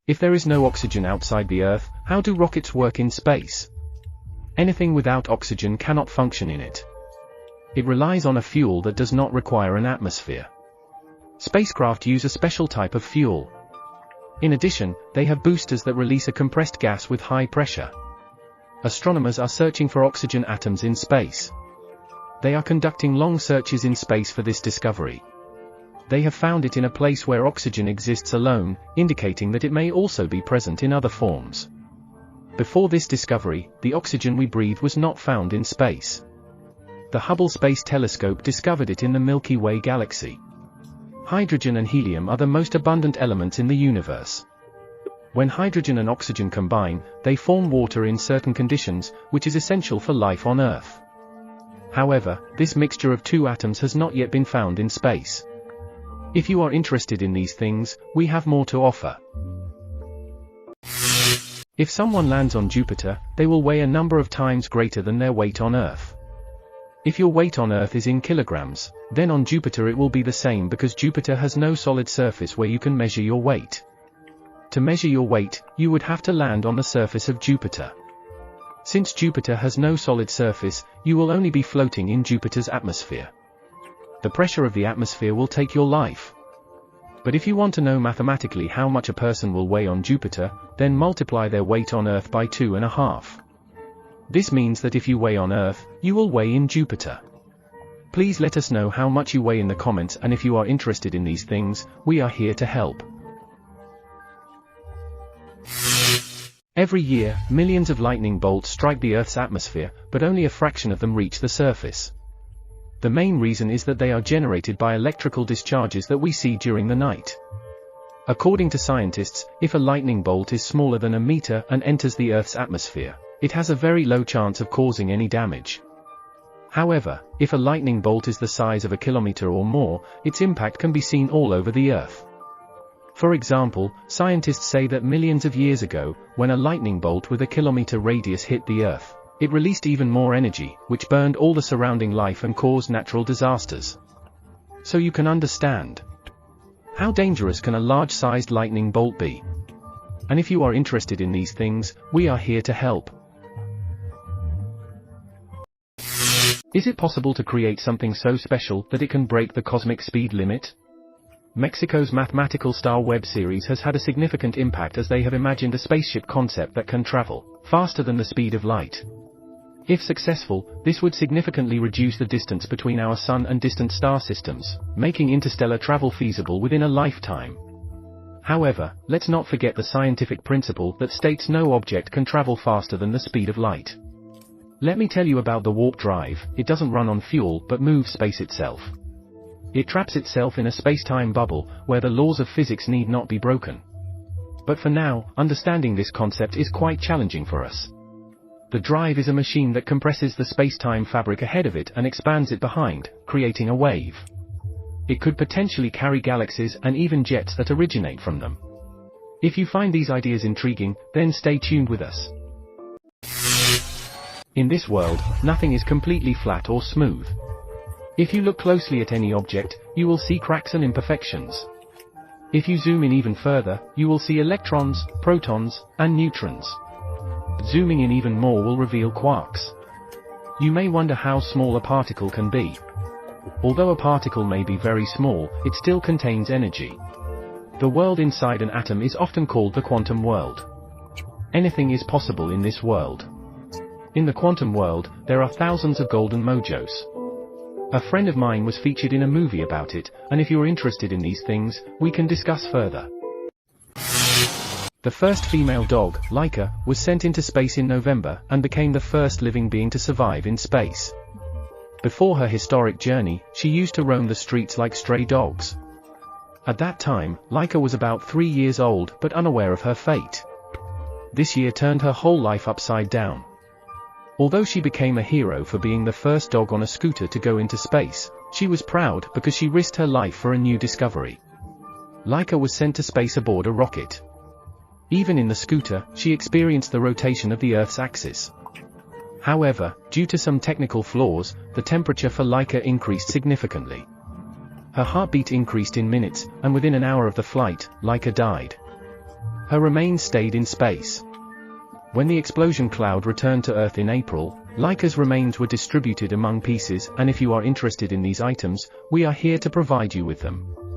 If there is no oxygen outside the Earth, how do rockets work in space? Anything without oxygen cannot function in it. It relies on a fuel that does not require an atmosphere. Spacecraft use a special type of fuel. In addition, they have boosters that release a compressed gas with high pressure. Astronomers are searching for oxygen atoms in space. They are conducting long searches in space for this discovery. They have found it in a place where oxygen exists alone, indicating that it may also be present in other forms. Before this discovery, the oxygen we breathe was not found in space. The Hubble Space Telescope discovered it in the Milky Way galaxy. Hydrogen and helium are the most abundant elements in the universe. When hydrogen and oxygen combine, they form water in certain conditions, which is essential for life on Earth. However, this mixture of two atoms has not yet been found in space. If you are interested in these things, we have more to offer. If someone lands on Jupiter, they will weigh a number of times greater than their weight on Earth. If your weight on Earth is in kilograms, then on Jupiter it will be the same because Jupiter has no solid surface where you can measure your weight. To measure your weight, you would have to land on the surface of Jupiter. Since Jupiter has no solid surface, you will only be floating in Jupiter's atmosphere. The pressure of the atmosphere will take your life. But if you want to know mathematically how much a person will weigh on Jupiter, then multiply their weight on Earth by 2.5. This means that if you weigh on Earth, you will weigh in Jupiter. Please let us know how much you weigh in the comments, and if you are interested in these things, we are here to help. Every year, millions of lightning bolts strike the Earth's atmosphere, but only a fraction of them reach the surface. The main reason is that they are generated by electrical discharges that we see during the night. According to scientists, if a lightning bolt is smaller than a meter and enters the Earth's atmosphere, it has a very low chance of causing any damage. However, if a lightning bolt is the size of a kilometer or more, its impact can be seen all over the Earth. For example, scientists say that millions of years ago, when a lightning bolt with a kilometer radius hit the Earth, it released even more energy, which burned all the surrounding life and caused natural disasters. So you can understand. How dangerous can a large-sized lightning bolt be? And if you are interested in these things, we are here to help. Is it possible to create something so special that it can break the cosmic speed limit? Mexico's Mathematical Star web series has had a significant impact as they have imagined a spaceship concept that can travel faster than the speed of light. If successful, this would significantly reduce the distance between our Sun and distant star systems, making interstellar travel feasible within a lifetime. However, let's not forget the scientific principle that states no object can travel faster than the speed of light. Let me tell you about the warp drive. It doesn't run on fuel but moves space itself. It traps itself in a space-time bubble, where the laws of physics need not be broken. But for now, understanding this concept is quite challenging for us. The drive is a machine that compresses the space-time fabric ahead of it and expands it behind, creating a wave. It could potentially carry galaxies and even jets that originate from them. If you find these ideas intriguing, then stay tuned with us. In this world, nothing is completely flat or smooth. If you look closely at any object, you will see cracks and imperfections. If you zoom in even further, you will see electrons, protons, and neutrons. Zooming in even more will reveal quarks. You may wonder how small a particle can be. Although a particle may be very small, it still contains energy. The world inside an atom is often called the quantum world. Anything is possible in this world. In the quantum world, there are thousands of golden mojos. A friend of mine was featured in a movie about it, and if you're interested in these things, we can discuss further. The first female dog, Laika, was sent into space in November, and became the first living being to survive in space. Before her historic journey, she used to roam the streets like stray dogs. At that time, Laika was about 3 years old, but unaware of her fate. This year turned her whole life upside down. Although she became a hero for being the first dog on a scooter to go into space, she was proud because she risked her life for a new discovery. Laika was sent to space aboard a rocket. Even in the scooter, she experienced the rotation of the Earth's axis. However, due to some technical flaws, the temperature for Laika increased significantly. Her heartbeat increased in minutes, and within an hour of the flight, Laika died. Her remains stayed in space. When the explosion cloud returned to Earth in April, Laika's remains were distributed among pieces, and if you are interested in these items, we are here to provide you with them.